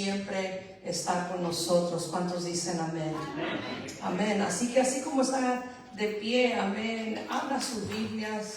siempre está con nosotros. ¿Cuántos dicen amén? Amén. Así que así como está de pie, amén, abra sus Biblias.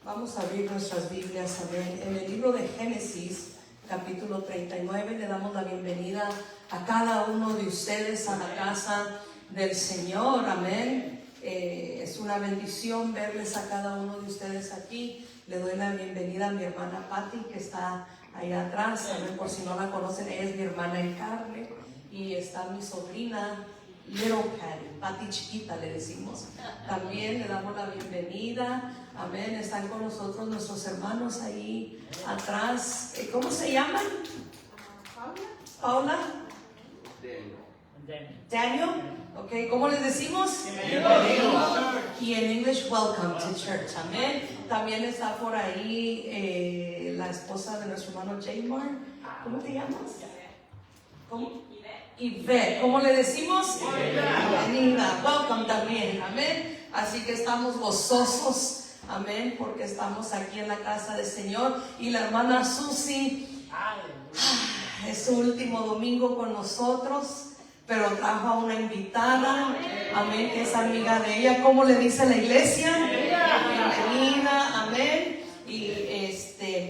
Vamos a abrir nuestras Biblias, amén. En el libro de Génesis, capítulo 39, le damos la bienvenida a cada uno de ustedes a la casa del Señor, amén. Es una bendición verles a cada uno de ustedes aquí. Le doy la bienvenida a mi hermana Patti, que está allá atrás, amén. Por si no la conocen, ella es mi hermana en carne. Y está mi sobrina Little Patti chiquita le decimos. También le damos la bienvenida, amén. Están con nosotros nuestros hermanos ahí atrás. ¿Cómo se llaman? Paula. Daniel. Ok, ¿cómo les decimos? Y en English, welcome to church. Amén. También está por ahí la esposa de nuestro hermano Jamar. ¿Cómo te llamas? ¿Cómo? Yvette. ¿Cómo le decimos? Bienvenida. Welcome también. Amén. Así que estamos gozosos. Amén. Porque estamos aquí en la casa del Señor. Y la hermana Susi es su último domingo con nosotros. Pero trajo a una invitada, amén, que es amiga de ella. ¿Cómo le dice la iglesia? Bienvenida, amén. Y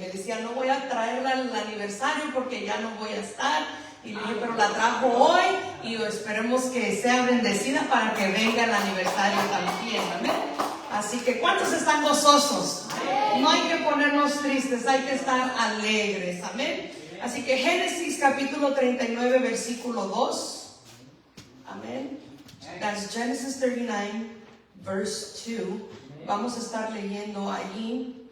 me decía, no voy a traerla al aniversario porque ya no voy a estar. Y le dije, pero la trajo hoy y esperemos que sea bendecida para que venga el aniversario también, amén. Así que, ¿cuántos están gozosos? No hay que ponernos tristes, hay que estar alegres, amén. Así que Génesis capítulo 39, versículo 2. Amén. That's Genesis 39, verse 2. Vamos a estar leyendo allí.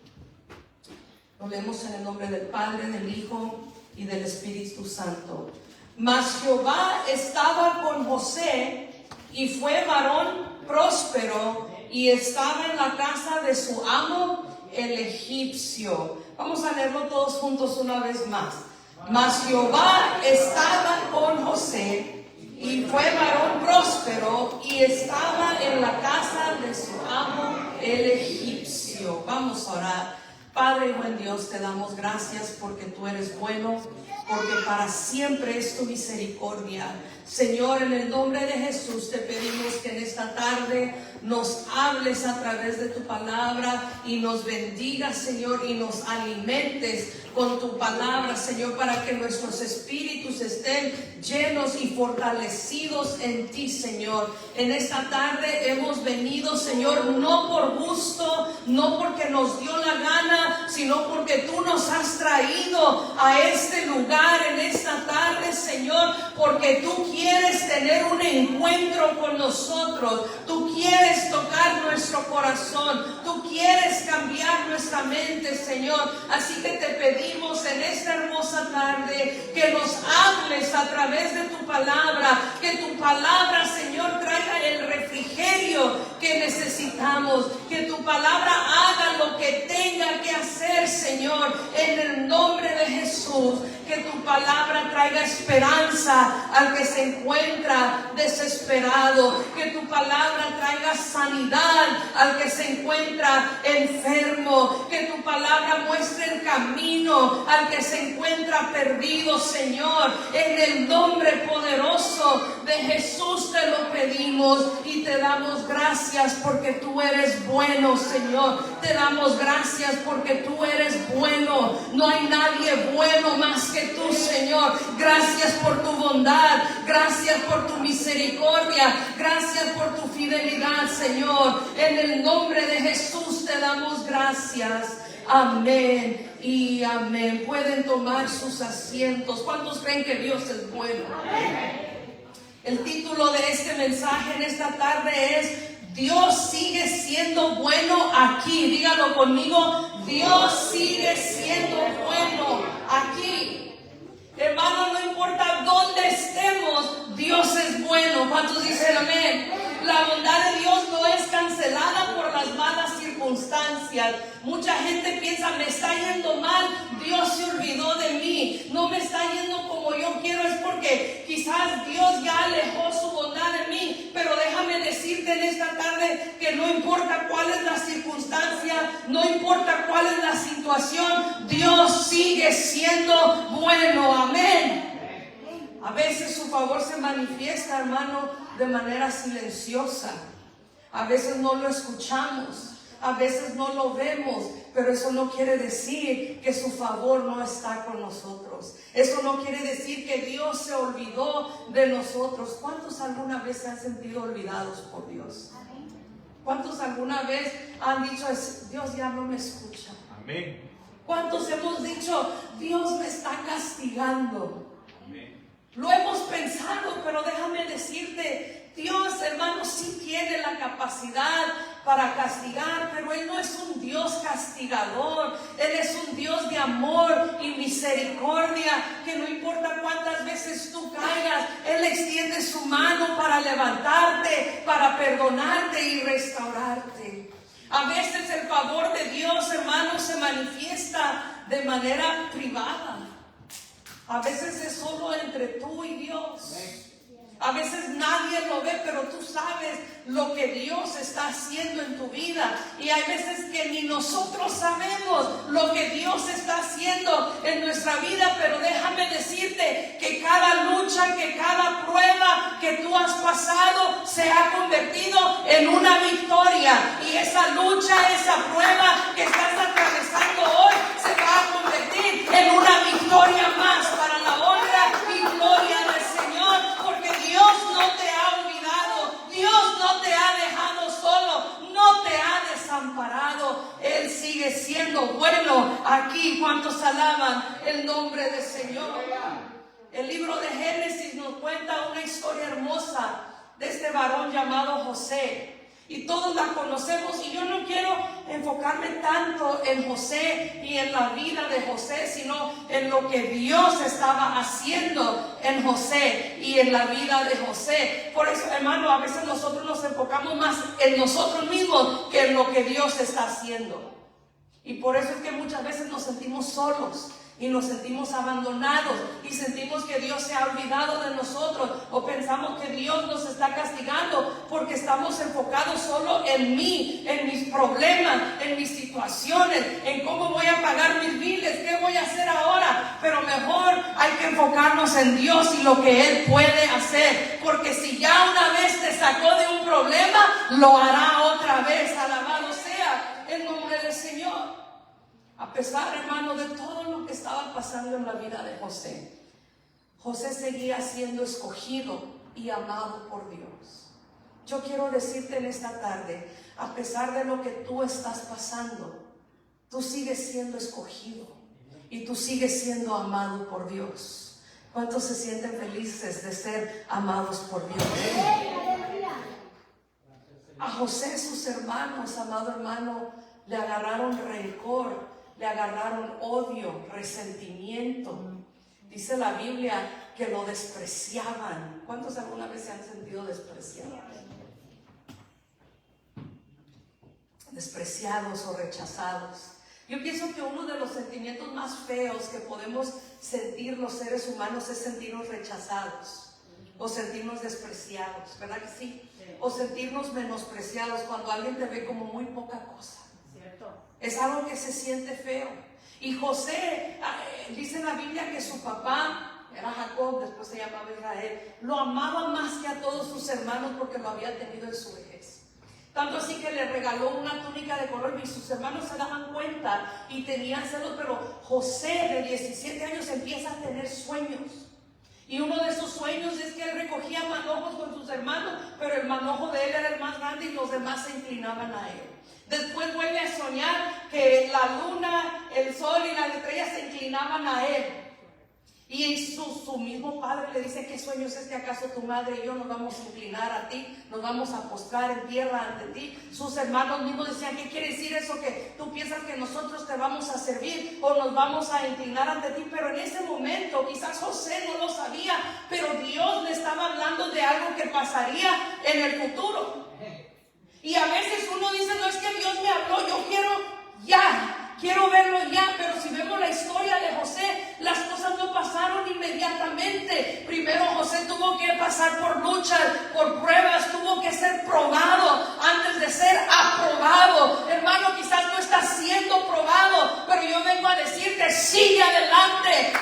Lo leemos en el nombre del Padre, del Hijo y del Espíritu Santo. Mas Jehová estaba con José y fue varón próspero y estaba en la casa de su amo el egipcio. Vamos a leerlo todos juntos una vez más. Mas Jehová estaba con José y fue varón próspero y estaba en la casa de su amo el egipcio. Vamos a orar. Padre y buen Dios, te damos gracias porque tú eres bueno, porque para siempre es tu misericordia. Señor, en el nombre de Jesús te pedimos que en esta tarde nos hables a través de tu palabra y nos bendigas, Señor, y nos alimentes con tu palabra, Señor, para que nuestros espíritus estén llenos y fortalecidos en ti, Señor. En esta tarde hemos venido, Señor, no por gusto, no porque nos dio la gana, sino porque tú nos has traído a este lugar en esta tarde, Señor, porque tú quieres tener un encuentro con nosotros, tú quieres tocar nuestro corazón, tú quieres cambiar nuestra mente, Señor. Así que te pedimos en esta hermosa tarde que nos hables a través de tu palabra, que tu palabra, Señor, traiga el refrigerio que necesitamos, que tu palabra haga lo que tenga que hacer, Señor, en el nombre de Jesús. Que tu palabra traiga esperanza al que se encuentra desesperado, que tu palabra traiga sanidad al que se encuentra enfermo, que tu palabra muestre el camino al que se encuentra perdido, Señor. En el nombre poderoso de Jesús te lo pedimos y te damos gracias porque tú eres bueno, Señor. Te damos gracias porque tú eres bueno. No hay nadie bueno más que tú, Señor. Gracias por tu bondad, gracias por tu misericordia, gracias por tu fidelidad, Señor. En el nombre de Jesús te damos gracias. Amén y amén. Pueden tomar sus asientos. ¿Cuántos creen que Dios es bueno? El título de este mensaje en esta tarde es: Dios sigue siendo bueno aquí. Dígalo conmigo: Dios sigue siendo bueno aquí. Hermano, no importa dónde estemos, Dios es bueno. ¿Cuántos dicen amén? La bondad de Dios no es cancelada por las malas circunstancias. Mucha gente piensa, me está yendo mal, Dios se olvidó de mí, no me está yendo como yo quiero, es porque quizás Dios ya alejó su bondad de mí. Pero déjame decirte en esta tarde que no importa cuál es la circunstancia, no importa cuál es la situación, Dios sigue siendo bueno. Amén. A veces su favor se manifiesta, hermano, de manera silenciosa. A veces no lo escuchamos, a veces no lo vemos, pero eso no quiere decir que su favor no está con nosotros. Eso no quiere decir que Dios se olvidó de nosotros. ¿Cuántos alguna vez se han sentido olvidados por Dios? ¿Cuántos alguna vez han dicho, Dios ya no me escucha? Amén. ¿Cuántos hemos dicho, Dios me está castigando? Lo hemos pensado, pero déjame decirte, Dios, hermano, sí tiene la capacidad para castigar, pero Él no es un Dios castigador. Él es un Dios de amor y misericordia, que no importa cuántas veces tú caigas, Él extiende su mano para levantarte, para perdonarte y restaurarte. A veces el favor de Dios, hermano, se manifiesta de manera privada. A veces es solo entre tú y Dios. A veces nadie lo ve, pero tú sabes lo que Dios está haciendo en tu vida. Y hay veces que ni nosotros sabemos lo que Dios está haciendo en nuestra vida. Pero déjame decirte que cada lucha, que cada prueba que tú has pasado se ha convertido en una victoria. Y esa lucha, esa prueba que estás atravesando hoy se va a convertir en una victoria más para la honra y gloria del Señor. Porque Dios no te ha olvidado, Dios no te ha dejado solo, no te ha desamparado. Él sigue siendo bueno aquí. ¿Cuántos alaban el nombre del Señor? El libro de Génesis nos cuenta una historia hermosa de este varón llamado José. Y todos la conocemos, y yo no quiero enfocarme tanto en José y en la vida de José, sino en lo que Dios estaba haciendo en José y en la vida de José. Por eso, hermano, a veces nosotros nos enfocamos más en nosotros mismos que en lo que Dios está haciendo. Y por eso es que muchas veces nos sentimos solos y nos sentimos abandonados y sentimos que Dios se ha olvidado de nosotros, o pensamos que Dios nos está castigando porque estamos enfocados solo en mí, en mis problemas, en mis situaciones, en cómo voy a pagar mis biles, qué voy a hacer ahora. Pero mejor hay que enfocarnos en Dios y lo que Él puede hacer, porque si ya una vez te sacó de un problema, lo hará otra vez. Alabado sea el nombre del Señor. A pesar, hermano, de todo lo que estaba pasando en la vida de José, José seguía siendo escogido y amado por Dios. Yo quiero decirte en esta tarde, a pesar de lo que tú estás pasando, tú sigues siendo escogido y tú sigues siendo amado por Dios. ¿Cuántos se sienten felices de ser amados por Dios? A José, sus hermanos, amado hermano, le agarraron rencor, le agarraron odio, resentimiento. Dice la Biblia que lo despreciaban. ¿Cuántos alguna vez se han sentido despreciados? Despreciados o rechazados. Yo pienso que uno de los sentimientos más feos que podemos sentir los seres humanos es sentirnos rechazados o sentirnos despreciados, ¿verdad que sí? O sentirnos menospreciados cuando alguien te ve como muy poca cosa. Es algo que se siente feo. Y José, dice en la Biblia que su papá era Jacob, después se llamaba Israel, lo amaba más que a todos sus hermanos porque lo había tenido en su vejez. Tanto así que le regaló una túnica de color y sus hermanos se daban cuenta y tenían celos. Pero José, de 17 años, empieza a tener sueños. Y uno de sus sueños es que él recogía manojos con sus hermanos, pero el manojo de él era el más grande y los demás se inclinaban a él. Después vuelve a soñar que la luna, el sol y las estrellas se inclinaban a él. Y su mismo padre le dice: ¿qué sueño es este? ¿Acaso tu madre y yo nos vamos a inclinar a ti? ¿Nos vamos a postrar en tierra ante ti? Sus hermanos mismos decían: ¿qué quiere decir eso? ¿Que tú piensas que nosotros te vamos a servir o nos vamos a inclinar ante ti? Pero en ese momento, quizás José no lo sabía, pero Dios le estaba hablando de algo que pasaría en el futuro. Y a veces uno dice: no, es que Dios me habló, yo quiero ya. Quiero verlo ya, pero si vemos la historia de José, las cosas no pasaron inmediatamente. Primero José tuvo que pasar por luchas, por pruebas, tuvo que ser probado antes de ser aprobado. Hermano, quizás no estás siendo probado, pero yo vengo a decirte: sigue adelante,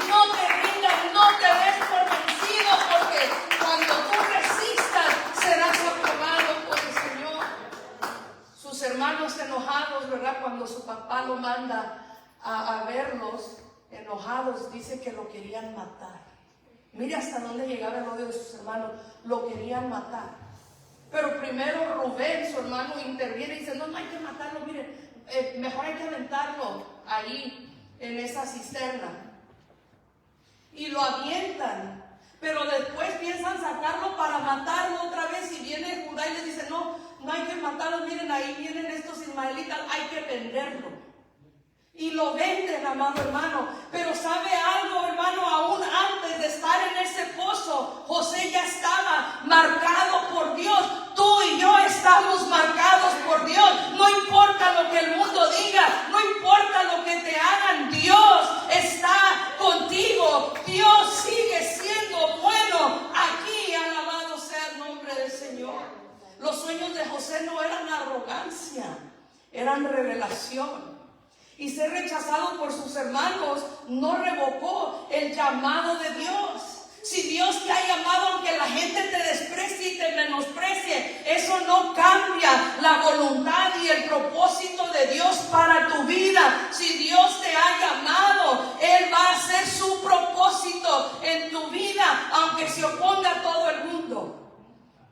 no te rindas, no te des por vencido, porque cuando tú resistas serás aprobado por el Señor. Sus hermanos enojados, ¿verdad? Cuando su papá lo manda a verlos, enojados, dice que lo querían matar. Mire hasta dónde llegaba el odio de sus hermanos, lo querían matar. Pero primero Rubén, su hermano, interviene y dice: no, no hay que matarlo, mire, mejor hay que aventarlo ahí en esa cisterna. Y lo avientan. Pero después piensan sacarlo para matarlo otra vez, y viene Judá y les dice: no hay que matarlo, miren, ahí vienen estos ismaelitas, hay que venderlo. Y lo venden, amado hermano. Pero ¿sabe algo, hermano? Aún antes de estar en ese pozo, José ya estaba marcado por Dios. Tú y yo estamos marcados por Dios. No importa lo que el mundo diga, no importa lo que te hagan, Dios está contigo. Dios sigue siendo bueno. Aquí, alabado sea el nombre del Señor. Los sueños de José no eran arrogancia, eran revelación. Y ser rechazado por sus hermanos no revocó el llamado de Dios. Si Dios te ha llamado, aunque la gente te desprecie y te menosprecie, eso no cambia la voluntad y el propósito de Dios para tu vida. Si Dios te ha llamado, Él va a hacer su propósito en tu vida, aunque se oponga todo el mundo.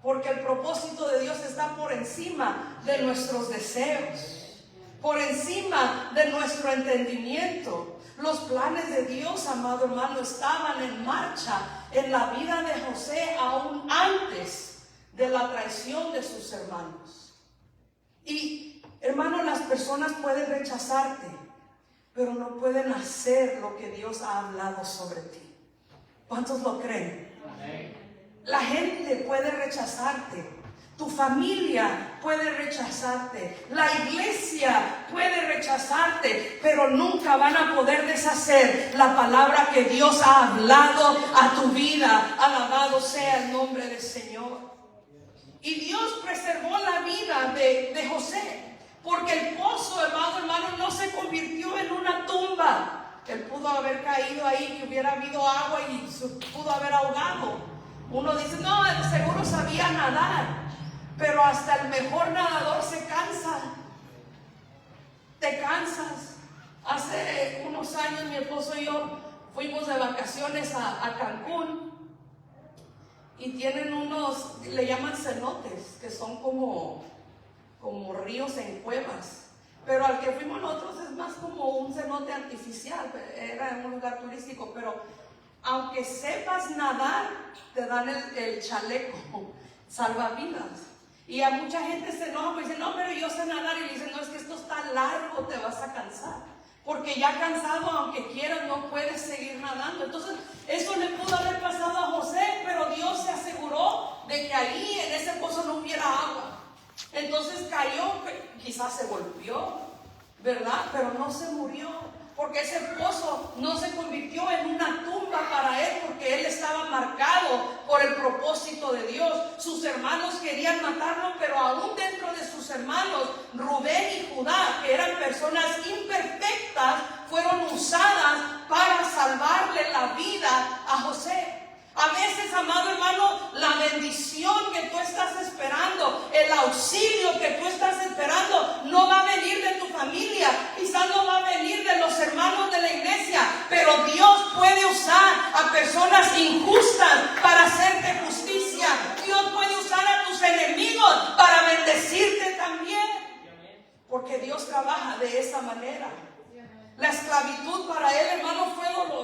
Porque el propósito de Dios está por encima de nuestros deseos, por encima de nuestro entendimiento. Los planes de Dios, amado hermano, estaban en marcha en la vida de José aún antes de la traición de sus hermanos. Y, hermano, las personas pueden rechazarte, pero no pueden hacer lo que Dios ha hablado sobre ti. ¿Cuántos lo creen? Amén. La gente puede rechazarte. Tu familia puede rechazarte, la iglesia puede rechazarte, pero nunca van a poder deshacer la palabra que Dios ha hablado a tu vida. Alabado sea el nombre del Señor. Y Dios preservó la vida de José, porque el pozo, hermano, no se convirtió en una tumba. Él pudo haber caído ahí, que hubiera habido agua y se pudo haber ahogado. Uno dice: no, seguro sabía nadar. Pero hasta el mejor nadador se cansa. Te cansas. Hace unos años mi esposo y yo fuimos de vacaciones a Cancún. Y tienen unos, le llaman cenotes, que son como ríos en cuevas. Pero al que fuimos nosotros es más como un cenote artificial. Era en un lugar turístico. Pero aunque sepas nadar, te dan el chaleco salvavidas. Y a mucha gente se enoja, me dice: no, pero yo sé nadar. Y le dicen: no, es que esto está largo, te vas a cansar. Porque ya cansado, aunque quieras, no puedes seguir nadando. Entonces, eso le pudo haber pasado a José, pero Dios se aseguró de que ahí en ese pozo no hubiera agua. Entonces cayó, quizás se golpeó, ¿verdad? Pero no se murió. Porque ese pozo no se convirtió en una tumba para él, porque él estaba marcado por el propósito de Dios. Sus hermanos querían matarlo, pero aún dentro de sus hermanos, Rubén y Judá, que eran personas imperfectas, fueron usadas para salvarle la vida a José. A veces, amado hermano, la bendición que tú estás esperando, el auxilio que tú estás esperando, no va a venir de tu familia, quizás no va a venir de los hermanos de la iglesia, pero Dios puede usar a personas injustas para hacerte justicia. Dios puede usar a tus enemigos para bendecirte también, porque Dios trabaja de esa manera. La esclavitud para él, hermano, fue dolorosa.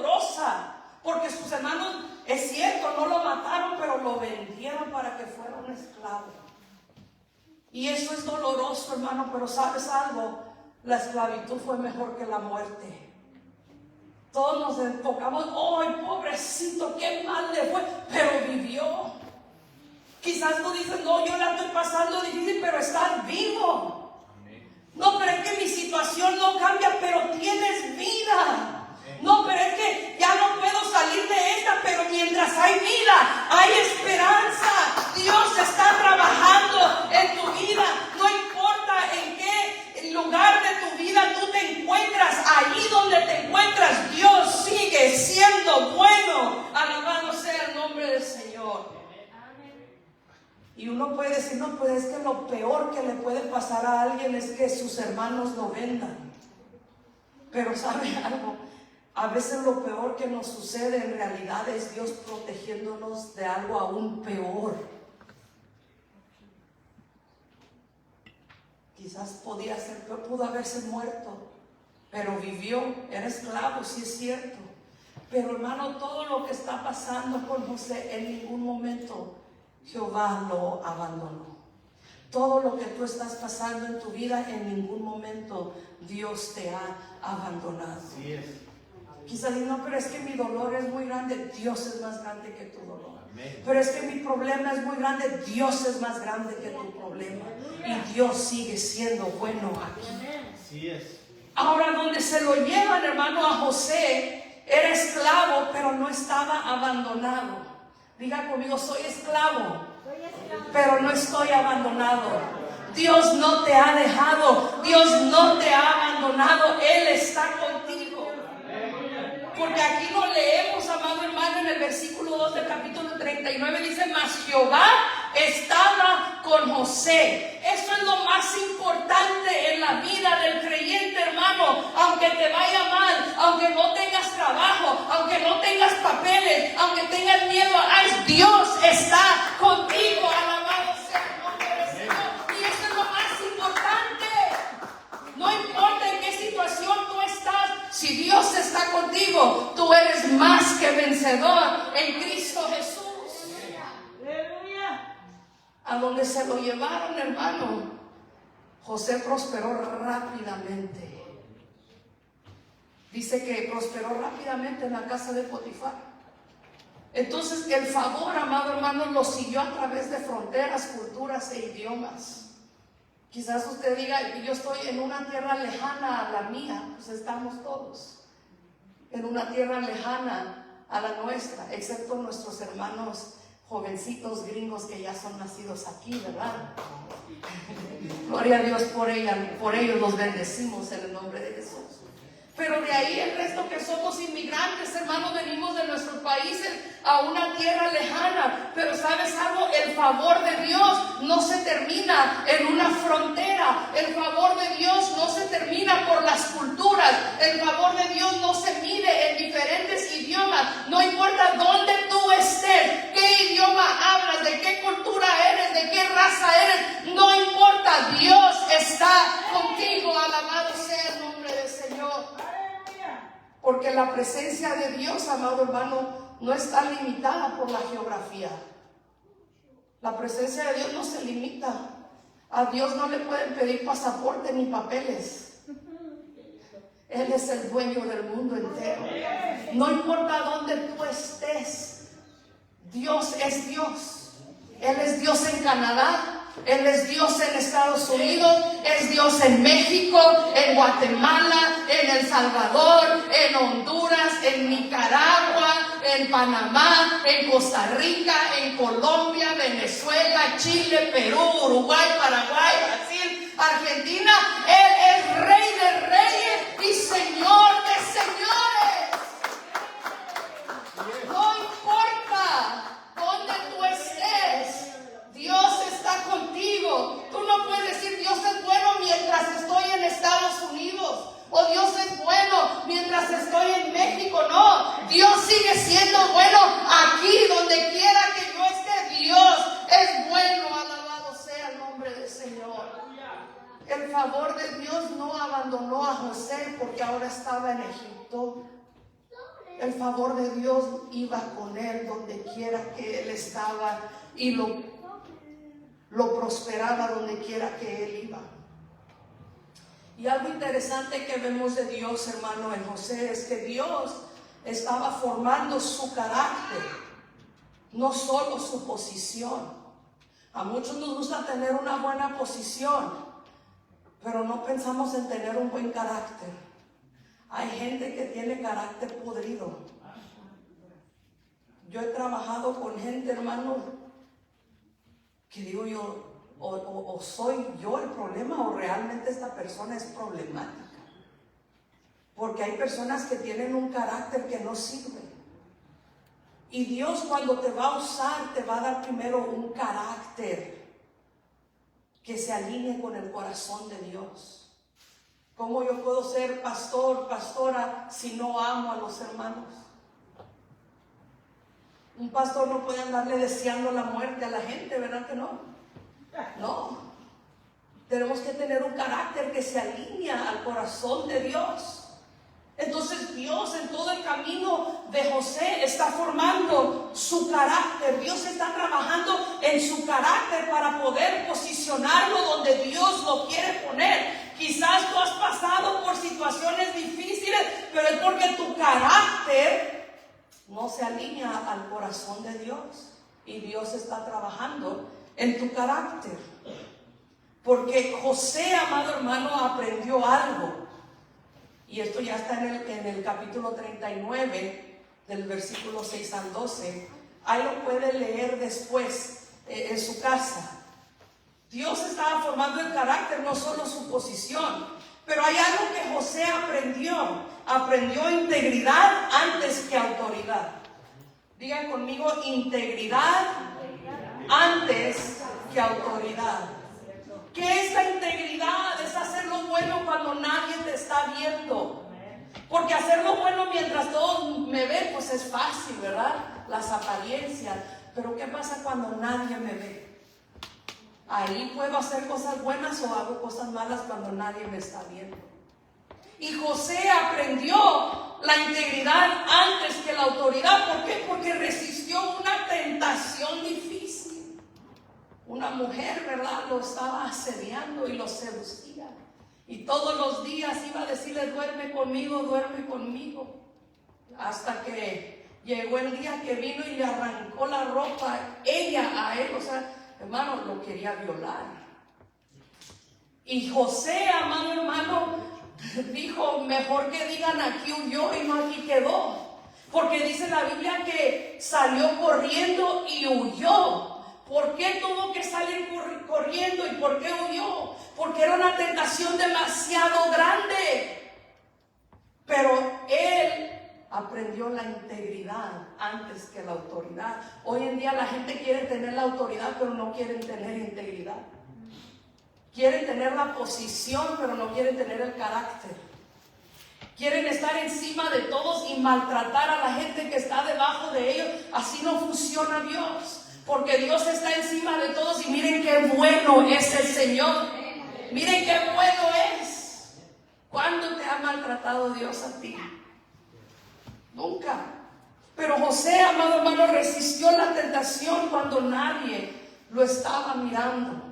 porque sus hermanos, es cierto, no lo mataron, pero lo vendieron para que fuera un esclavo. Y eso es doloroso, hermano, pero ¿sabes algo? La esclavitud fue mejor que la muerte. Todos nos enfocamos, ¡ay, pobrecito, qué mal le fue! Pero vivió. Quizás tú dices, no, yo la estoy pasando difícil, pero estás vivo. No, pero es que mi situación no cambia, pero tienes vida. No, pero es que ya no puedo salir de esta, pero mientras hay vida, hay esperanza. Dios está trabajando en tu vida. No importa en qué lugar de tu vida tú te encuentras, allí donde te encuentras, Dios sigue siendo bueno. Alabado sea el nombre del Señor. Y uno puede decir, no, pues es que lo peor que le puede pasar a alguien es que sus hermanos lo vendan. Pero ¿sabe algo? A veces lo peor que nos sucede en realidad es Dios protegiéndonos de algo aún peor. Quizás podía ser peor, pudo haberse muerto, pero vivió, era esclavo, sí es cierto. Pero hermano, todo lo que está pasando con José, en ningún momento Jehová lo abandonó. Todo lo que tú estás pasando en tu vida, en ningún momento Dios te ha abandonado. Así es. Quizás dices, no, pero es que mi dolor es muy grande. Dios es más grande que tu dolor. Amén. Pero es que mi problema es muy grande. Dios es más grande que tu problema. Y Dios sigue siendo bueno aquí. Así es. Ahora, donde se lo llevan, hermano, a José, era esclavo, pero no estaba abandonado. Diga conmigo, soy esclavo, pero no estoy abandonado. Dios no te ha dejado, Dios no te ha abandonado, Él está contigo. Porque aquí lo leemos, amado hermano, en el versículo 2 del capítulo 39, dice, mas Jehová estaba con José. Eso es lo más importante en la vida del creyente, hermano. Aunque te vaya mal, aunque no tengas trabajo, aunque no tengas papeles, aunque tengas miedo, Dios está contigo. Alabado sea el nombre del Señor. Y eso es lo más importante. No importa en qué situación tú estás, si Dios está contigo, tú eres más que vencedor en Cristo Jesús. Aleluya. A donde se lo llevaron, hermano, José prosperó rápidamente. Dice que prosperó rápidamente en la casa de Potifar. Entonces el favor, amado hermano, lo siguió a través de fronteras, culturas e idiomas. Quizás usted diga, yo estoy en una tierra lejana a la mía. Pues estamos todos en una tierra lejana a la nuestra, excepto nuestros hermanos jovencitos gringos que ya son nacidos aquí, ¿verdad? Gloria a Dios por ellos los bendecimos en el nombre de Jesús. Pero de ahí el resto que somos inmigrantes, hermanos, venimos de nuestros países a una tierra lejana. Pero ¿sabes algo? El favor de Dios no se termina en una frontera. El favor de Dios no se termina por las culturas. El favor de Dios no se mide en diferentes idiomas. No importa dónde tú estés, qué idioma hablas, de qué cultura eres, de qué raza eres. No importa, Dios está contigo. Alabado sea el nombre del Señor. Porque la presencia de Dios, amado hermano, no está limitada por la geografía. La presencia de Dios no se limita. A Dios no le pueden pedir pasaporte ni papeles. Él es el dueño del mundo entero. No importa dónde tú estés, Dios es Dios. Él es Dios en Canadá. Él es Dios en Estados Unidos, es Dios en México, en Guatemala, en El Salvador, en Honduras, en Nicaragua, en Panamá, en Costa Rica, en Colombia, Venezuela, Chile, Perú, Uruguay, Paraguay, Brasil, Argentina. Él es Rey de reyes y Señor de señores. No importa dónde tú estés, Dios está contigo. Tú no puedes decir Dios es bueno mientras estoy en Estados Unidos, o Dios es bueno mientras estoy en México. No, Dios sigue siendo bueno aquí, donde quiera que yo esté. Dios es bueno. Alabado sea el nombre del Señor. El favor de Dios no abandonó a José porque ahora estaba en Egipto. El favor de Dios iba con él donde quiera que él estaba y lo prosperaba donde quiera que él iba. Y algo interesante que vemos de Dios, hermano, en José es que Dios estaba formando su carácter, no solo su posición. A muchos nos gusta tener una buena posición, pero no pensamos en tener un buen carácter. Hay gente que tiene carácter podrido. Yo he trabajado con gente, hermano, que digo yo, o soy yo el problema o realmente esta persona es problemática. Porque hay personas que tienen un carácter que no sirve. Y Dios, cuando te va a usar, te va a dar primero un carácter que se alinee con el corazón de Dios. ¿Cómo yo puedo ser pastor, pastora, si no amo a los hermanos? Un pastor no puede andarle deseando la muerte a la gente, ¿verdad que no? No. Tenemos que tener un carácter que se alinea al corazón de Dios. Entonces Dios en todo el camino de José está formando su carácter. Dios está trabajando en su carácter para poder posicionarlo donde Dios lo quiere poner. Quizás tú has pasado por situaciones difíciles, pero es porque tu carácter no se alinea al corazón de Dios. Y Dios está trabajando en tu carácter. Porque José, amado hermano, aprendió algo. Y esto ya está en el capítulo 39, del versículo 6 al 12. Ahí lo puede leer después en su casa. Dios estaba formando el carácter, no solo su posición. Pero hay algo que José aprendió. Aprendió integridad antes que autoridad. Digan conmigo, integridad antes que autoridad. ¿Qué es la integridad? Es hacer lo bueno cuando nadie te está viendo. Porque hacer lo bueno mientras todos me ven, pues es fácil, ¿verdad? Las apariencias. Pero ¿qué pasa cuando nadie me ve? Ahí puedo hacer cosas buenas o hago cosas malas cuando nadie me está viendo. Y José aprendió la integridad antes que la autoridad. ¿Por qué? Porque resistió una tentación difícil. Una mujer, ¿verdad?, lo estaba asediando y lo seducía. Y todos los días iba a decirle, duerme conmigo, duerme conmigo. Hasta que llegó el día que vino y le arrancó la ropa, ella a él, o sea, hermano, lo quería violar. Y José, amado hermano, dijo, mejor que digan aquí huyó y no aquí quedó. Porque dice la Biblia que salió corriendo y huyó. ¿Por qué tuvo que salir corriendo y por qué huyó? Porque era una tentación demasiado grande. Pero él aprendió la integridad antes que la autoridad. Hoy en día la gente quiere tener la autoridad, pero no quieren tener integridad. Quieren tener la posición, pero no quieren tener el carácter. Quieren estar encima de todos y maltratar a la gente que está debajo de ellos. Así no funciona Dios. Porque Dios está encima de todos y miren qué bueno es el Señor. Miren qué bueno es. ¿Cuándo te ha maltratado Dios a ti? Nunca. Pero José, amado hermano, resistió la tentación cuando nadie lo estaba mirando.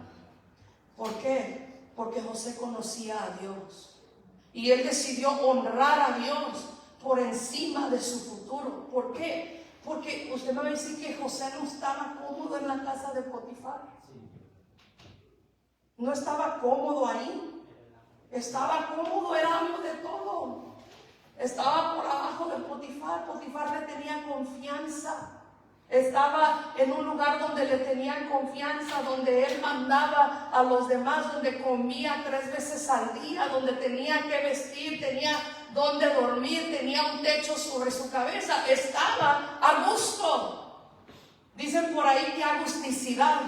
¿Por qué? Porque José conocía a Dios. Y él decidió honrar a Dios por encima de su futuro. ¿Por qué? Porque usted me va a decir que José no estaba cómodo en la casa de Potifar. No estaba cómodo ahí. Estaba cómodo, era amo de todo. Estaba por abajo de Potifar. Potifar le tenía confianza. Estaba en un lugar donde le tenían confianza, donde él mandaba a los demás, donde comía 3 veces al día, donde tenía que vestir, tenía donde dormir, tenía un techo sobre su cabeza. Estaba a gusto. Dicen por ahí que agusticidad.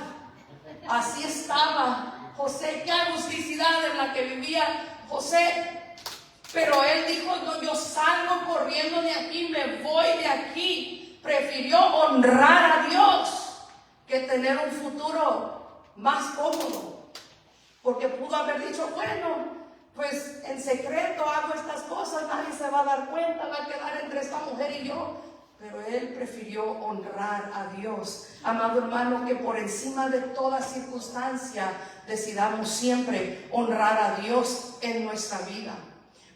Así estaba José, qué agusticidad en la que vivía José. Pero él dijo, no, yo salgo corriendo de aquí, me voy de aquí. Prefirió honrar a Dios que tener un futuro más cómodo. Porque pudo haber dicho, bueno, pues en secreto hago estas cosas. casa nadie se va a dar cuenta, va a quedar entre esta mujer y yo. Pero él prefirió honrar a Dios. Amado hermano, que por encima de toda circunstancia decidamos siempre honrar a Dios en nuestra vida.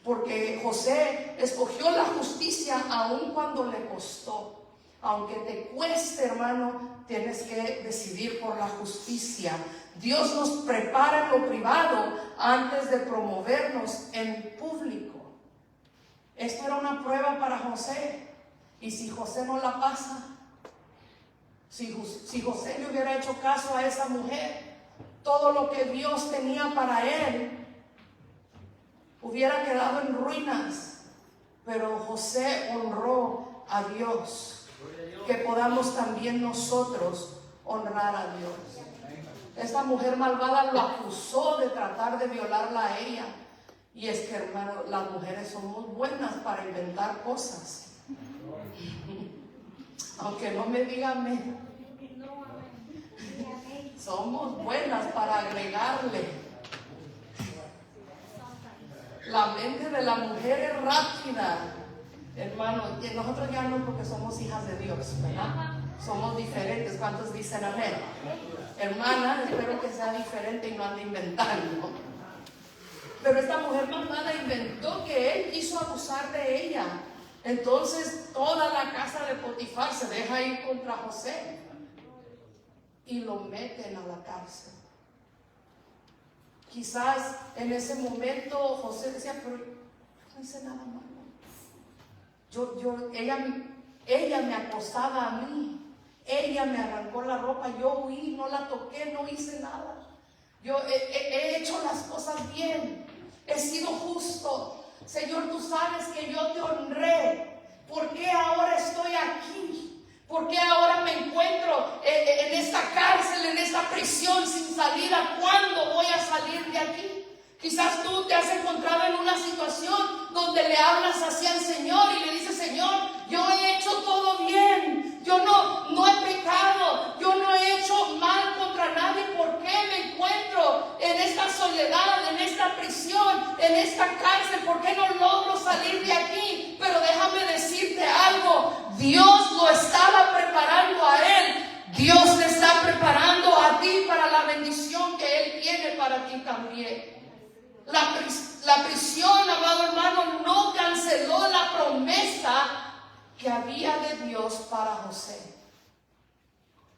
Porque José escogió la justicia aun cuando le costó. Aunque te cueste, hermano, tienes que decidir por la justicia. Dios nos prepara en lo privado antes de promovernos en público. Esto era una prueba para José. Y si José no la pasa, si José le hubiera hecho caso a esa mujer, todo lo que Dios tenía para él hubiera quedado en ruinas. Pero José honró a Dios. Que podamos también nosotros honrar a Dios. Esta mujer malvada lo acusó de tratar de violarla a ella. Y es que, hermano, las mujeres somos buenas para inventar cosas. Aunque no me digan amén. Somos buenas para agregarle. La mente de la mujer es rápida. Hermano, nosotros ya no, porque somos hijas de Dios, ¿verdad? Somos diferentes. ¿Cuántos dicen amén? Hermana, espero que sea diferente y no ande inventando. Pero esta mujer malvada inventó que él quiso abusar de ella. Entonces toda la casa de Potifar se deja ir contra José y lo meten a la cárcel. Quizás en ese momento José decía, pero no hice nada malo. Ella me acosaba a mí, ella me arrancó la ropa, yo huí, no la toqué, no hice nada. Yo he hecho las cosas bien, he sido justo. Señor, tú sabes que yo te honré. ¿Por qué ahora estoy aquí? ¿Por qué ahora me encuentro en esta cárcel, en esta prisión sin salida? ¿Cuándo voy a salir de aquí? Quizás tú te has encontrado en una situación donde le hablas así al Señor y le dices, Señor, yo he hecho todo bien, yo no he pecado, yo no he hecho mal contra nadie. ¿Por qué me encuentro en esta soledad, en esta prisión, en esta cárcel? ¿Por qué no logro salir de aquí? Pero déjame decirte algo, Dios lo estaba preparando a él. Dios te está preparando a ti para la bendición que Él tiene para ti también. La prisión, amado hermano, no canceló la promesa que había de Dios para José.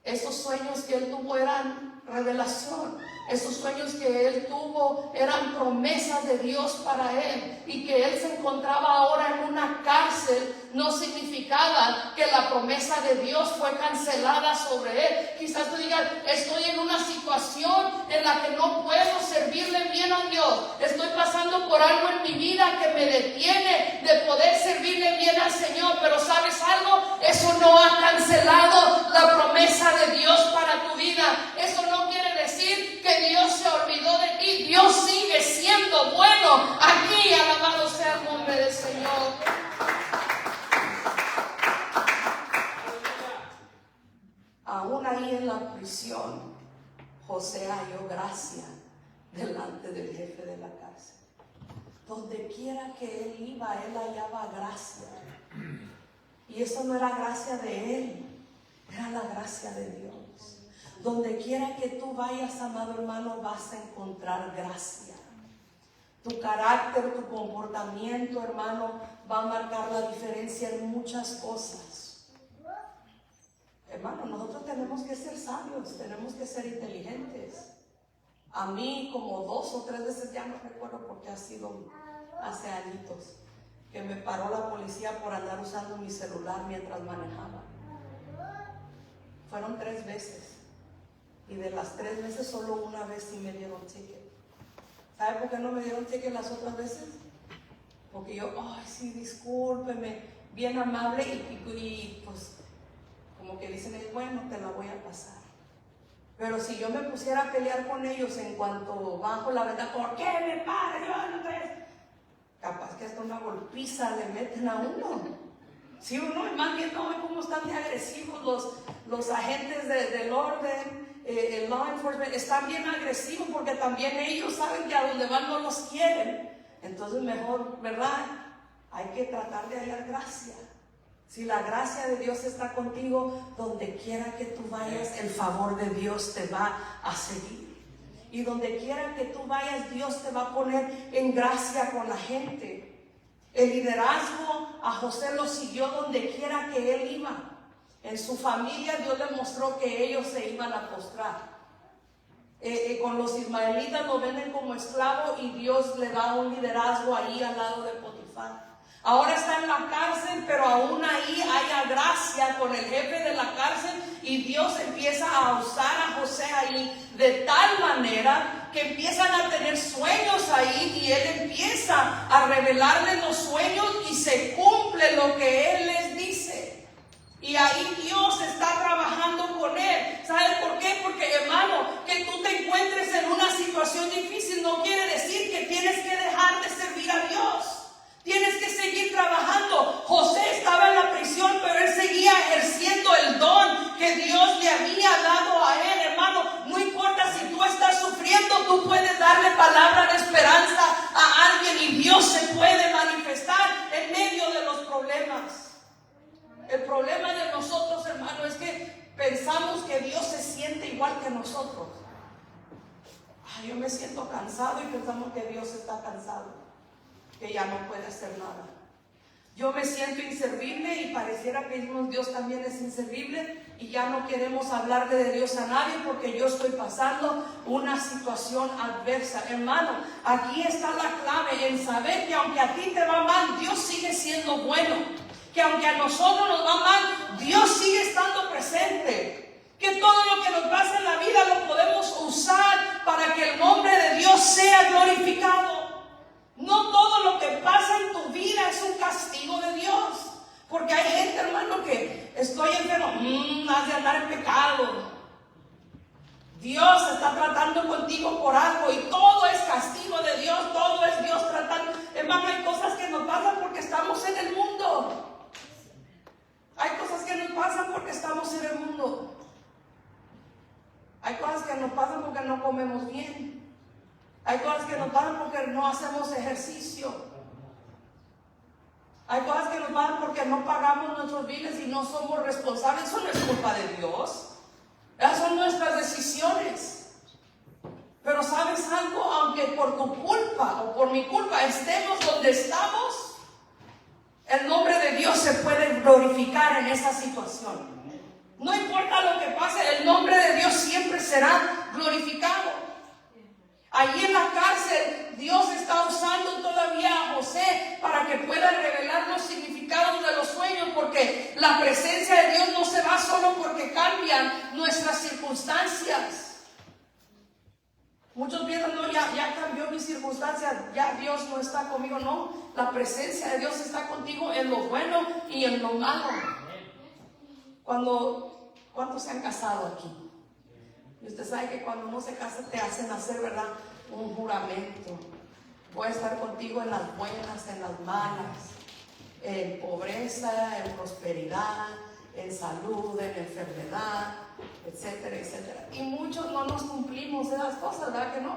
Esos sueños que él tuvo eran revelación. Esos sueños que él tuvo eran promesas de Dios para él. Y que él se encontraba ahora en una cárcel no significaba que la promesa de Dios fue cancelada sobre él. Quizás tú digas, estoy en una situación en la que no puedo servirle bien a Dios. Estoy pasando por algo en mi vida que me detiene de poder servirle bien al Señor. Pero ¿sabes algo? Eso no ha cancelado la promesa de Dios para tu vida. Eso no quiere decir que Dios se olvidó de ti. Dios sigue siendo bueno. Aquí, alabado sea el nombre del Señor. Aún ahí en la prisión, José halló gracia delante del jefe de la cárcel. Donde quiera que él iba, él hallaba gracia. Y eso no era gracia de él, era la gracia de Dios. Donde quiera que tú vayas, amado hermano, vas a encontrar gracia. Tu carácter, tu comportamiento, hermano, va a marcar la diferencia en muchas cosas. Hermano, nosotros tenemos que ser sabios, tenemos que ser inteligentes. A mí como 2 o 3 veces, ya no recuerdo porque ha sido hace añitos, que me paró la policía por andar usando mi celular mientras manejaba. Fueron 3 veces. Y de las 3 veces solo una vez sí me dieron ticket. ¿Sabe por qué no me dieron ticket las otras veces? Porque yo, ay, sí, discúlpeme, bien amable y pues como que dicen, bueno, te la voy a pasar. Pero si yo me pusiera a pelear con ellos en cuanto bajo la verdad, ¿por qué me paras? Capaz que hasta una golpiza le meten a uno. Si uno, más bien, no ve cómo están de agresivos los agentes del orden. El law enforcement están bien agresivos porque también ellos saben que a donde van no los quieren. Entonces mejor, ¿verdad? hay que tratar de hallar gracia. Si la gracia de Dios está contigo, donde quiera que tú vayas, el favor de Dios te va a seguir. Y donde quiera que tú vayas, Dios te va a poner en gracia con la gente. El liderazgo a José lo siguió donde quiera que él iba. En su familia Dios le mostró que ellos se iban a postrar. Con los ismaelitas lo venden como esclavo y Dios le da un liderazgo ahí al lado de Potifar. Ahora está en la cárcel, pero aún ahí hay gracia con el jefe de la cárcel y Dios empieza a usar a José ahí de tal manera que empiezan a tener sueños ahí y él empieza a revelarles los sueños y se cumple lo que él les dice. Y ahí Dios está trabajando con él. ¿Sabes por qué? Porque, hermano, que tú te encuentres en una situación difícil no quiere decir que tienes que dejar de servir a Dios. Tienes que seguir trabajando. José estaba en la prisión, pero él seguía ejerciendo el don que Dios le había dado a él, hermano. No importa si tú estás sufriendo, tú puedes darle palabra de esperanza a alguien y Dios se puede manifestar en medio de los problemas. El problema de nosotros, hermano, es que pensamos que Dios se siente igual que nosotros. Yo me siento cansado y pensamos que Dios está cansado, que ya no puede hacer nada. Yo me siento inservible y pareciera que Dios también es inservible y ya no queremos hablarle de Dios a nadie porque yo estoy pasando una situación adversa. Hermano, aquí está la clave en saber que aunque a ti te va mal, Dios sigue siendo bueno. Que aunque a nosotros nos va mal, Dios sigue estando presente. Que todo lo que nos pasa en la vida lo podemos usar para que el nombre de Dios sea glorificado. No todo lo que pasa en tu vida es un castigo de Dios. Porque hay gente, hermano, que estoy enfermo, has de andar en pecado. Dios está tratando contigo por algo y todo es castigo de Dios, todo es Dios tratando. Hermano, hay cosas que nos pasan porque estamos en el mundo. Hay cosas que nos pasan porque estamos en el mundo. Hay cosas que nos pasan porque no comemos bien. Hay cosas que nos pasan porque no hacemos ejercicio. Hay cosas que nos pasan porque no pagamos nuestros biles y no somos responsables. Eso no es culpa de Dios. Esas son nuestras decisiones. Pero ¿sabes algo? Aunque por tu culpa o por mi culpa estemos donde estamos, el nombre de Dios se puede glorificar en esa situación. No importa lo que pase, el nombre de Dios siempre será glorificado. Allí en la cárcel, Dios está usando todavía a José para que pueda revelar los significados de los sueños, porque la presencia de Dios no se va solo porque cambian nuestras circunstancias. Muchos piensan, no, ya cambió mi circunstancia, ya Dios no está conmigo. No, la presencia de Dios está contigo en lo bueno y en lo malo. ¿Cuántos se han casado aquí? Y usted sabe que cuando uno se casa te hacen hacer, ¿verdad?, un juramento. Voy a estar contigo en las buenas, en las malas, en pobreza, en prosperidad, en salud, en enfermedad, etcétera, etcétera. Y muchos no nos cumplimos esas cosas, ¿verdad que no?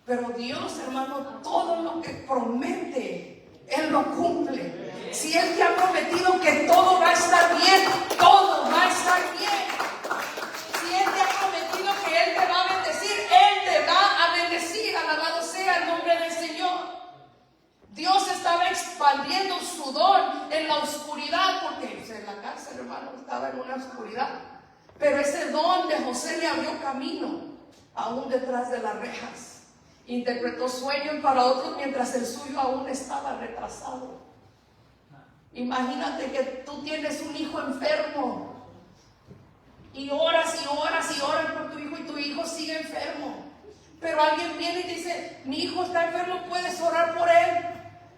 Pero Dios, hermano, todo lo que promete, Él lo cumple. Si Él te ha prometido que todo va a estar bien, todo va a estar bien. Si Él te ha prometido que Él te va a bendecir, Él te va a bendecir. Alabado sea el nombre del Señor. Dios estaba expandiendo su don en la oscuridad, porque en la cárcel, hermano, estaba en una oscuridad. Pero ese don de José le abrió camino, aún detrás de las rejas. Interpretó sueños para otros mientras el suyo aún estaba retrasado. Imagínate que tú tienes un hijo enfermo y oras y oras y oras por tu hijo y tu hijo sigue enfermo. Pero alguien viene y dice, mi hijo está enfermo, puedes orar por él.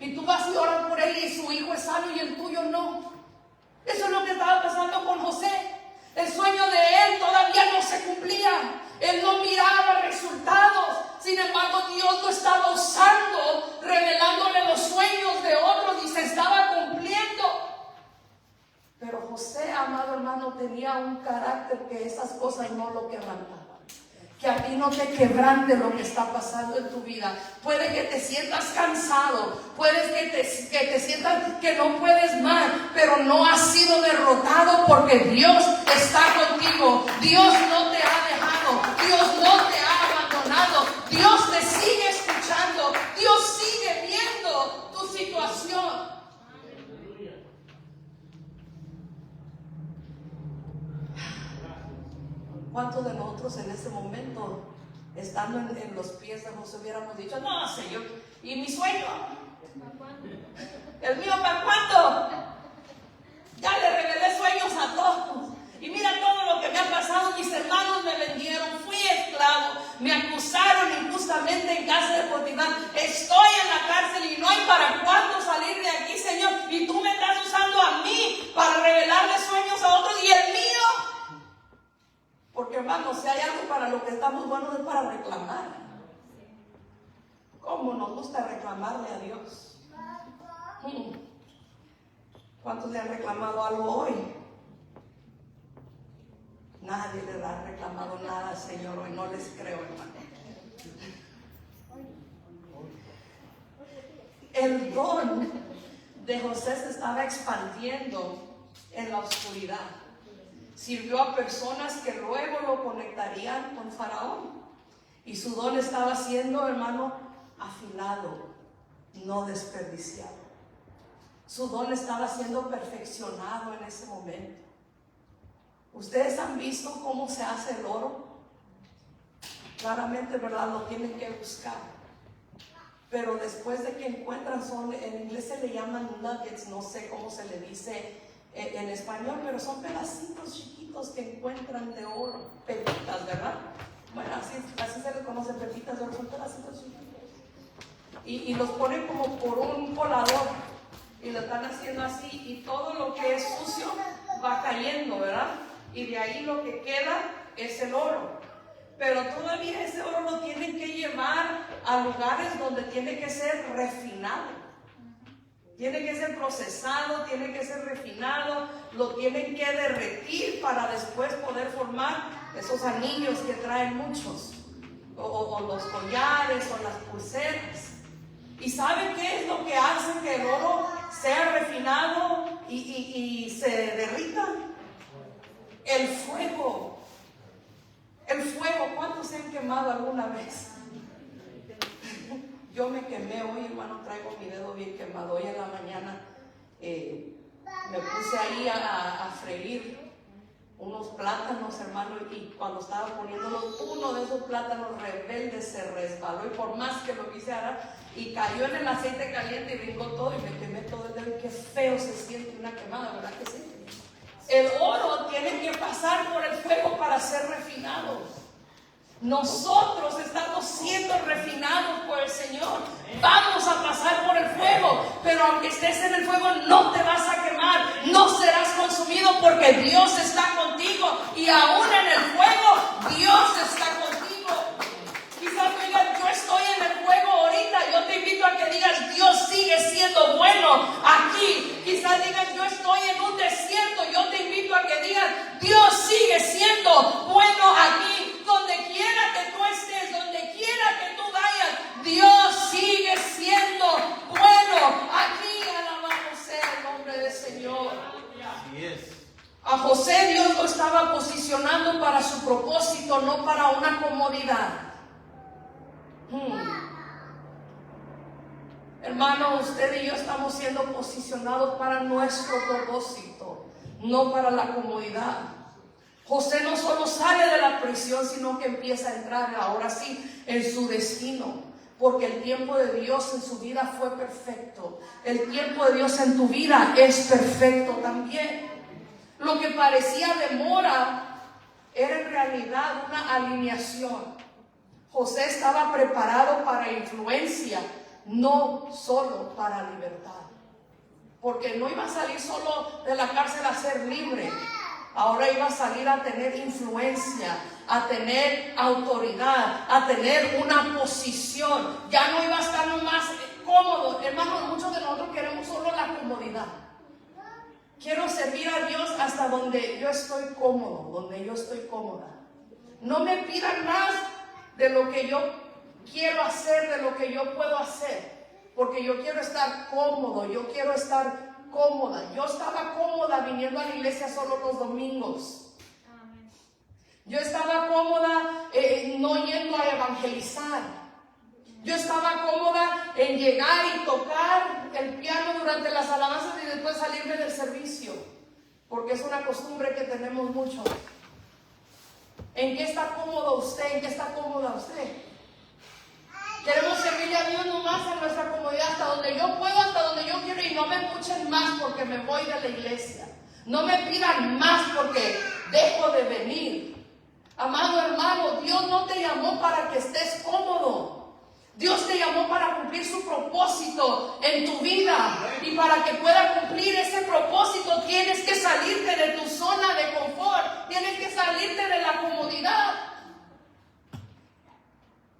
Y tú vas y oras por él y su hijo es sano y el tuyo no. Eso es lo que estaba pasando con José. El sueño de él todavía no se cumplía. Él no miraba resultados. Sin embargo, Dios lo estaba usando, revelándole los sueños de otros y se estaba cumpliendo. Pero José, amado hermano, tenía un carácter que esas cosas no lo quebrantaban. Que a ti no te quebrante lo que está pasando en tu vida. Puede que te sientas cansado, puede que te sientas que no puedes más, pero no has sido derrotado porque Dios está contigo. Dios no te ha dejado, Dios no te ha abandonado, Dios te sigue escuchando, Dios sigue viendo tu situación. ¿Cuántos de nosotros en este momento, estando en los pies de José, hubiéramos dicho, no, Señor, ¿y mi sueño? ¿El mío para cuándo? Ya le revelé sueños a todos. Y mira todo lo que me ha pasado. Mis hermanos me vendieron, fui esclavo, me acusaron injustamente en casa de Potifar. Estoy en la cárcel y no hay para cuándo salir de aquí, Señor. Y tú me estás usando a mí para revelarle sueños a otros. ¿Y el mío? Porque hermanos, si hay algo para lo que estamos buenos es para reclamar. ¿Cómo nos gusta reclamarle a Dios? ¿Cuántos le han reclamado algo hoy? Nadie le ha reclamado nada al Señor hoy, no les creo, hermano. El don de José se estaba expandiendo en la oscuridad. Sirvió a personas que luego lo conectarían con Faraón. Y su don estaba siendo, hermano, afilado, no desperdiciado. Su don estaba siendo perfeccionado en ese momento. ¿Ustedes han visto cómo se hace el oro? Claramente, ¿verdad? Lo tienen que buscar. Pero después de que encuentran, en inglés se le llaman nuggets, no sé cómo se le dice en español, pero son pedacitos chiquitos que encuentran de oro, pepitas, ¿verdad? Bueno, así se les conoce, pepitas de oro, son pedacitos chiquitos. Y los ponen como por un colador y lo están haciendo así, y todo lo que es sucio va cayendo, ¿verdad? Y de ahí lo que queda es el oro. Pero todavía ese oro lo tienen que llevar a lugares donde tiene que ser refinado. Tiene que ser procesado, tiene que ser refinado, lo tienen que derretir para después poder formar esos anillos que traen muchos, o los collares, o las pulseras. ¿Y saben qué es lo que hace que el oro sea refinado y se derrita? El fuego. El fuego. ¿Cuántos se han quemado alguna vez? Yo me quemé hoy, hermano, traigo mi dedo bien quemado. Hoy en la mañana me puse ahí a freír unos plátanos, hermano, y cuando estaba poniéndolos, uno de esos plátanos rebeldes se resbaló, y por más que lo quise agarrar, y cayó en el aceite caliente y brincó todo y me quemé todo el dedo. Y qué feo se siente una quemada, ¿verdad que sí? El oro tiene que pasar por el fuego para ser refinado. Nosotros estamos siendo refinados por el Señor. Vamos a pasar por el fuego, pero aunque estés en el fuego no te vas a quemar, no serás consumido, porque Dios está contigo, y aún en el fuego Dios está contigo. Quizás me digan, yo estoy en el fuego ahorita. Yo te invito a que digas, Dios sigue siendo bueno aquí. Quizás digas, yo estoy en un desierto. Yo te invito a que digas, Dios sigue siendo bueno aquí. Donde quiera que tú estés, donde quiera que tú vayas, Dios sigue siendo bueno aquí. Alabado sea el nombre del Señor. Así es. A José Dios lo estaba posicionando para su propósito, no para una comodidad. Hermano, usted y yo estamos siendo posicionados para nuestro propósito, no para la comodidad. José no solo sale de la prisión, sino que empieza a entrar ahora sí en su destino, porque el tiempo de Dios en su vida fue perfecto. El tiempo de Dios en tu vida es perfecto también. Lo que parecía demora era en realidad una alineación. José estaba preparado para influencia, no solo para libertad. Porque no iba a salir solo de la cárcel a ser libre. Ahora iba a salir a tener influencia, a tener autoridad, a tener una posición. Ya no iba a estar nomás cómodo. Hermanos, muchos de nosotros queremos solo la comodidad. Quiero servir a Dios hasta donde yo estoy cómodo, donde yo estoy cómoda. No me pidan más de lo que yo quiero hacer, de lo que yo puedo hacer, porque yo quiero estar cómodo, yo quiero estar cómoda. Yo estaba cómoda viniendo a la iglesia solo los domingos. Yo estaba cómoda no yendo a evangelizar. Yo estaba cómoda en llegar y tocar el piano durante las alabanzas y después salirme del servicio, porque es una costumbre que tenemos mucho. ¿En qué está cómodo usted? ¿En qué está cómoda usted? Queremos servirle a Dios nomás en nuestra comodidad, hasta donde yo puedo, hasta donde yo quiero, y no me escuchen más porque me voy de la iglesia. No me pidan más porque dejo de venir. Amado hermano, Dios no te llamó para que estés cómodo. Dios te llamó para cumplir su propósito en tu vida. Y para que pueda cumplir ese propósito tienes que salirte de tu zona de confort. Tienes que salirte de la comodidad.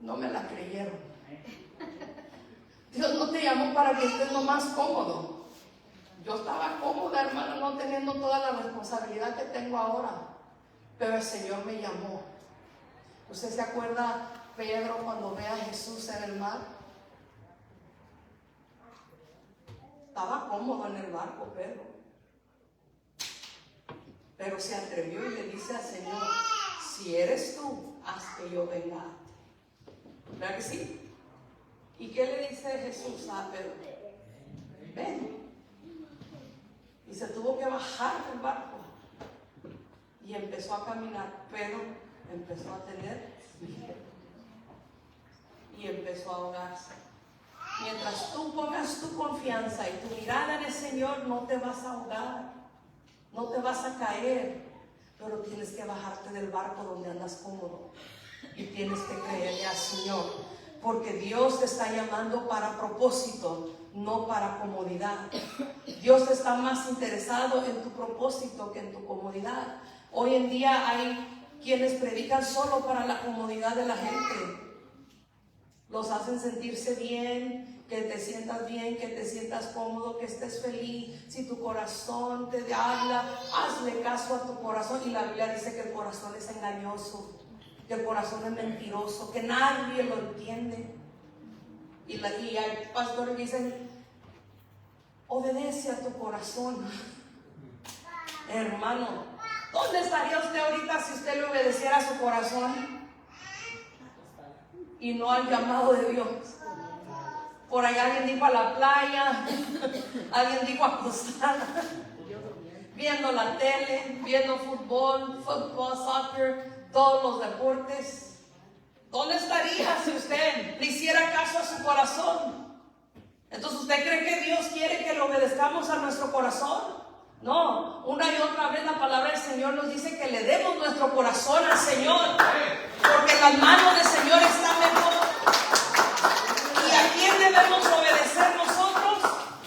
No me la creyeron. Dios no te llamó para que estés nomás cómodo. Yo estaba cómoda, hermano, no teniendo toda la responsabilidad que tengo ahora. Pero el Señor me llamó. ¿Usted se acuerda, Pedro, cuando ve a Jesús en el mar? Estaba cómodo en el barco, Pedro. Pero se atrevió y le dice al Señor: si eres tú, haz que yo venga a ti. ¿Verdad que sí? ¿Y qué le dice Jesús a Pedro? Ven. Y se tuvo que bajar del barco y empezó a caminar. Pedro empezó a tener miedo y empezó a ahogarse. Mientras tú pongas tu confianza y tu mirada en el Señor, no te vas a ahogar, no te vas a caer, pero tienes que bajarte del barco donde andas cómodo y tienes que creerle al Señor, porque Dios te está llamando para propósito, no para comodidad. Dios está más interesado en tu propósito que en tu comodidad. Hoy en día hay quienes predican solo para la comodidad de la gente. Los hacen sentirse bien, que te sientas bien, que te sientas cómodo, que estés feliz. Si tu corazón te habla, hazle caso a tu corazón. Y la Biblia dice que el corazón es engañoso, que el corazón es mentiroso, que nadie lo entiende. Y hay pastores que dicen: obedece a tu corazón. Hermano, ¿dónde estaría usted ahorita si usted le obedeciera a su corazón y no al llamado de Dios? Por ahí alguien dijo a la playa, alguien dijo acostada, viendo la tele, viendo fútbol, soccer, todos los deportes. ¿Dónde estaría si usted le hiciera caso a su corazón? Entonces, ¿usted cree que Dios quiere que le obedezcamos a nuestro corazón? No, una y otra vez la palabra del Señor nos dice que le demos nuestro corazón al Señor, porque en las manos del Señor está mejor. ¿Y a quién debemos obedecer nosotros?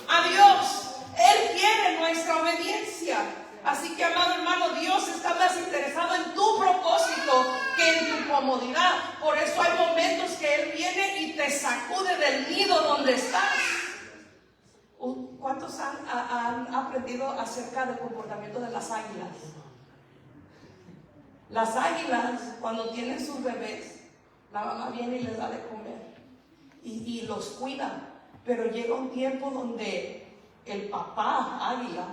A Dios. Él quiere nuestra obediencia. Así que, amado hermano, Dios está más interesado en tu propósito que en tu comodidad. Por eso hay momentos que Él viene y te sacude del nido donde estás. ¿Cuántos han aprendido acerca del comportamiento de las águilas? Las águilas, cuando tienen sus bebés, la mamá viene y les da de comer y los cuida. Pero llega un tiempo donde el papá águila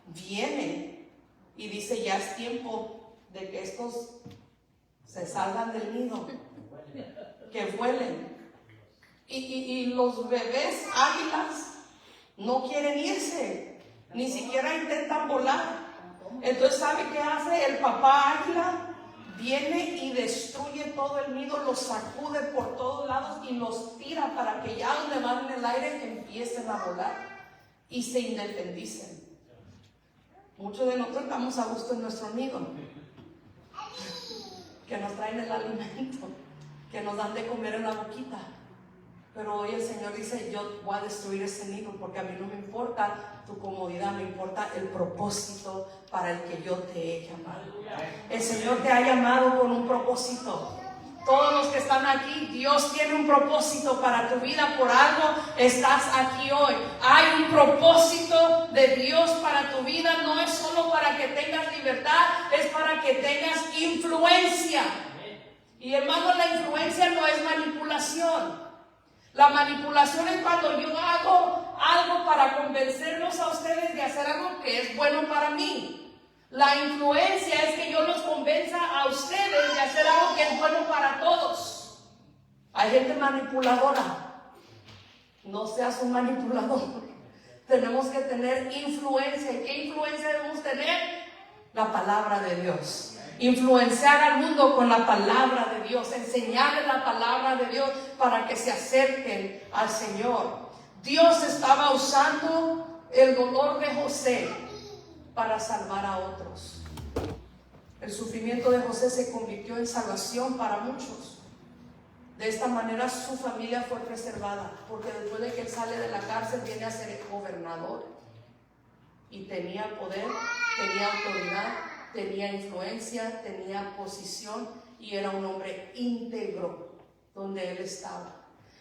viene y dice: ya es tiempo de que estos se salgan del nido, que vuelen. Y los bebés águilas no quieren irse, ni siquiera intentan volar. Entonces, ¿sabe qué hace? El papá águila viene y destruye todo el nido, los sacude por todos lados y los tira para que ya donde van en el aire empiecen a volar y se independicen. Muchos de nosotros estamos a gusto en nuestro nido, que nos traen el alimento, que nos dan de comer en la boquita. Pero hoy el Señor dice: yo voy a destruir ese nido, porque a mí no me importa tu comodidad, me importa el propósito para el que yo te he llamado. El Señor te ha llamado con un propósito. Todos los que están aquí, Dios tiene un propósito para tu vida. Por algo estás aquí hoy. Hay un propósito de Dios para tu vida. No es solo para que tengas libertad, es para que tengas influencia. Y hermano, la influencia no es manipulación. La manipulación es cuando yo hago algo para convencerlos a ustedes de hacer algo que es bueno para mí. La influencia es que yo los convenza a ustedes de hacer algo que es bueno para todos. Hay gente manipuladora. No seas un manipulador. Tenemos que tener influencia. ¿Y qué influencia debemos tener? La palabra de Dios. Influenciar al mundo con la palabra de Dios. Enseñarles la palabra de Dios para que se acerquen al Señor. Dios estaba usando el dolor de José para salvar a otros. El sufrimiento de José se convirtió en salvación para muchos. De esta manera su familia fue preservada, porque después de que él sale de la cárcel viene a ser gobernador y tenía poder, tenía autoridad, tenía influencia, tenía posición y era un hombre íntegro donde él estaba.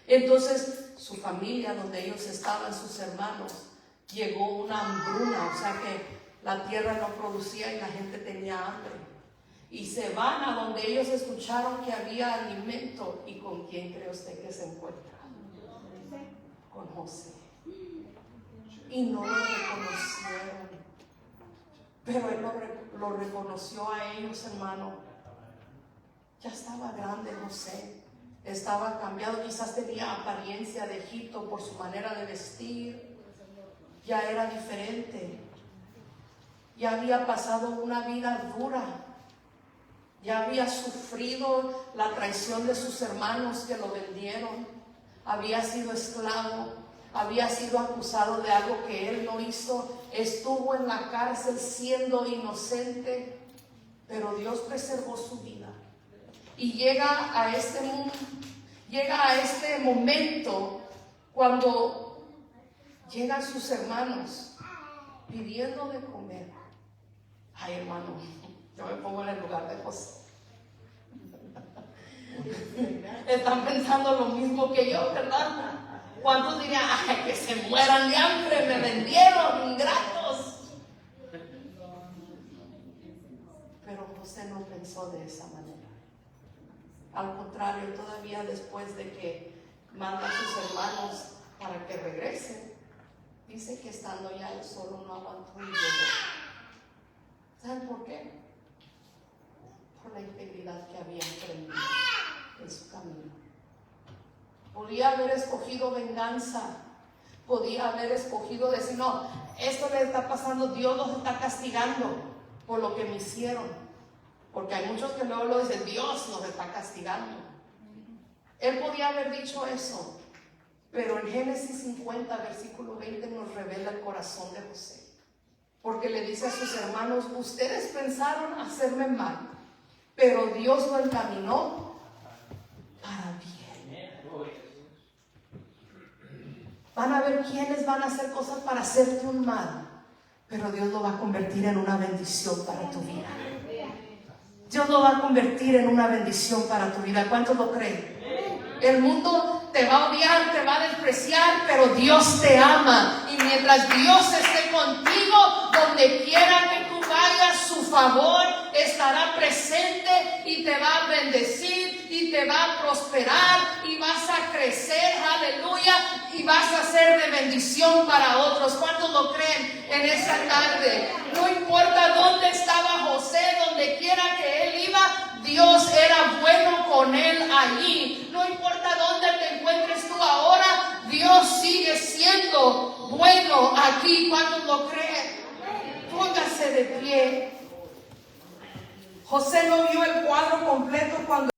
Entonces su familia, donde ellos estaban, sus hermanos, llegó una hambruna, o sea que la tierra no producía y la gente tenía hambre. Y se van a donde ellos escucharon que había alimento. ¿Y con quién cree usted que se encuentra? Con José. Y no lo reconocieron. Pero él lo reconoció a ellos, hermano. Ya estaba grande José. Estaba cambiado. Quizás tenía apariencia de Egipto por su manera de vestir. Ya era diferente. Ya había pasado una vida dura. Ya había sufrido la traición de sus hermanos que lo vendieron. Había sido esclavo. Había sido acusado de algo que él no hizo. Estuvo en la cárcel siendo inocente. Pero Dios preservó su vida. Y llega a este momento cuando llegan sus hermanos pidiendo de comer. Ay, hermano, yo me pongo en el lugar de José. Están pensando lo mismo que yo, ¿verdad? ¿Cuántos dirían, ay, que se mueran de hambre, me vendieron, ingratos? Pero José no pensó de esa manera. Al contrario, todavía después de que manda a sus hermanos para que regresen, dice que estando ya él solo no aguantó y llegó. ¿Saben por qué? Por la integridad que había aprendido en su camino. Podía haber escogido venganza, podía haber escogido decir, no, esto le está pasando, Dios los está castigando por lo que me hicieron. Porque hay muchos que luego lo dicen, Dios nos está castigando. Él podía haber dicho eso, pero en Génesis 50, versículo 20 nos revela el corazón de José. Porque le dice a sus hermanos, ustedes pensaron hacerme mal, pero Dios lo encaminó para bien. Van a ver quiénes van a hacer cosas para hacerte un mal, pero Dios lo va a convertir en una bendición para tu vida. Dios lo va a convertir en una bendición para tu vida. ¿Cuántos lo creen? El mundo te va a odiar, te va a despreciar, pero Dios te ama. Y mientras Dios esté contigo, donde quiera que tú vayas, su favor estará presente y te va a bendecir y te va a prosperar y vas a crecer, aleluya, y vas a ser de bendición para otros. ¿Cuántos lo creen en esta tarde? No importa dónde estaba José, donde quiera que él iba, Dios era bueno con él allí. No importa dónde te encuentres tú ahora, Dios sigue siendo bueno aquí. ¿Cuántos lo creen? Póngase de pie. José no vio el cuadro completo cuando